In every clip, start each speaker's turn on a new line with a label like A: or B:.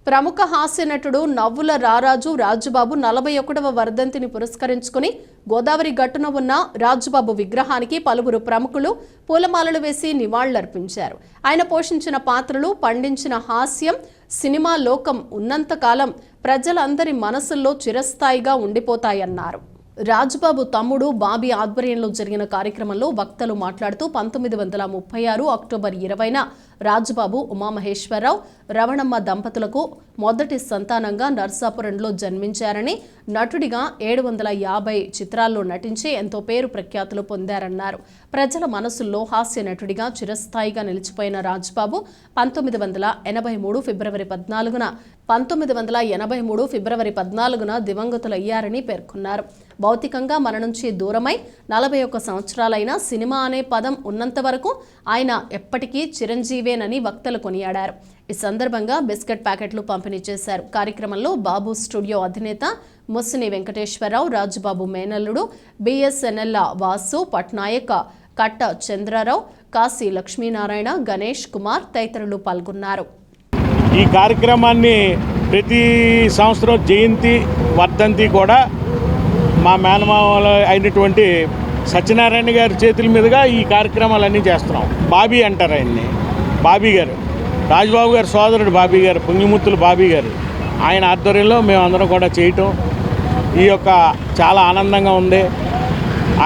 A: ప్రముఖ హాస్య నటుడు నవ్వుల రారాజు రాజుబాబు 41వ వర్ధంతిని పురస్కరించుకుని గోదావరి గట్టున ఉన్న రాజుబాబు విగ్రహానికి పలువురు ప్రముఖులు పూలమాలలు వేసి నివాళులర్పించారు. ఆయన పోషించిన పాత్రలు, పండించిన హాస్యం సినిమా లోకం ఉన్నంతకాలం ప్రజలందరి మనసుల్లో చిరస్థాయిగా ఉండిపోతాయన్నారు. రాజుబాబు తమ్ముడు బాబీ ఆధ్వర్యంలో జరిగిన కార్యక్రమంలో వక్తలు మాట్లాడుతూ 1936 అక్టోబర్ 20న రాజుబాబు ఉమామహేశ్వరరావు రవణమ్మ దంపతులకు మొదటి సంతానంగా నర్సాపురంలో జన్మించారని, నటుడిగా 750 చిత్రాల్లో నటించి ఎంతో పేరు ప్రఖ్యాతులు పొందారన్నారు. ప్రజల మనసుల్లో హాస్య నటుడిగా చిరస్థాయిగా నిలిచిపోయిన రాజుబాబు 1983 ఫిబ్రవరి 14న దివంగతులయ్యారని పేర్కొన్నారు. భౌతికంగా మన నుంచి దూరమై 41 సంవత్సరాలైన సినిమా అనే పదం ఉన్నంత వరకు ఆయన ఎప్పటికీ చిరంజీవేనని వక్తలు కొనియాడారు. ఈ సందర్భంగా బిస్కెట్ ప్యాకెట్లు పంపిణీ చేశారు. కార్యక్రమంలో బాబు స్టూడియో అధినేత ముస్సిని వెంకటేశ్వరరావు, రాజుబాబు మేనల్లుడు బిఎస్ఎన్ఎల్ వాసు, పట్నాయక్, కట్ట చంద్రరావు, కాశీ లక్ష్మీనారాయణ, గణేష్ కుమార్ తదితరులు పాల్గొన్నారు.
B: ఈ కార్యక్రమాన్ని ప్రతి సంవత్సరం జయంతి వర్ధంతి కూడా మా మేనమామలు అయినటువంటి సత్యనారాయణ గారి చేతుల మీదుగా ఈ కార్యక్రమాలన్నీ చేస్తున్నాం. బాబీ అంటారు ఆయన్ని, బాబీ గారు, రాజుబాబు గారు సోదరుడు బాబీ గారు, పుణ్యమూర్తులు బాబీ గారు, ఆయన ఆధ్వర్యంలో మేమందరం కూడా చేయటం ఈ యొక్క చాలా ఆనందంగా ఉంది.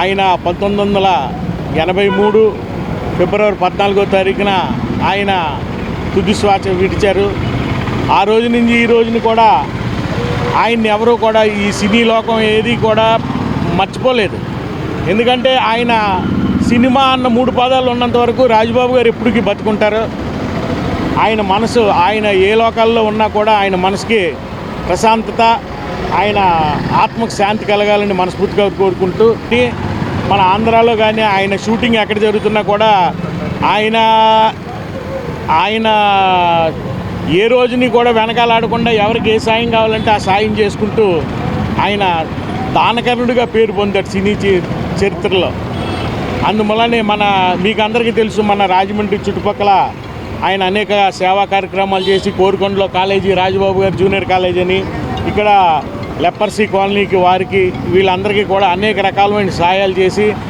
B: ఆయన 1983 ఫిబ్రవరి 14వ తారీఖున ఆయన తుది శ్వాస విడిచారు. ఆ రోజు నుంచి ఈ రోజుని కూడా ఆయన్ని ఎవరూ కూడా ఈ సినీ లోకం ఏది కూడా మర్చిపోలేదు. ఎందుకంటే ఆయన సినిమా అన్న 3 పదాలు ఉన్నంత వరకు రాజుబాబు గారు ఎప్పటికీ బతుకుంటారు. ఆయన మనసు, ఆయన ఏ లోకాల్లో ఉన్నా కూడా ఆయన మనసుకి ప్రశాంతత, ఆయన ఆత్మకు శాంతి కలగాలని మనస్ఫూర్తిగా కోరుకుంటూ, మన ఆంధ్రాలో కానీ ఆయన షూటింగ్ ఎక్కడ జరుగుతున్నా కూడా ఆయన ఏ రోజుని కూడా వెనకాలాడకుండా ఎవరికి ఏ సాయం కావాలంటే ఆ సాయం చేసుకుంటూ ఆయన దానకర్ణుడిగా పేరు పొందాడు సినీ చరిత్రలో. అందువల్లనే మీకు అందరికీ తెలుసు, మన రాజమండ్రి చుట్టుపక్కల ఆయన అనేక సేవా కార్యక్రమాలు చేసి కోరుకొండలో కాలేజీ, రాజుబాబు గారు జూనియర్ కాలేజీ అని, ఇక్కడ లెపర్సీ కాలనీకి వారికి వీళ్ళందరికీ కూడా అనేక రకాలమైన సహాయాలు చేసి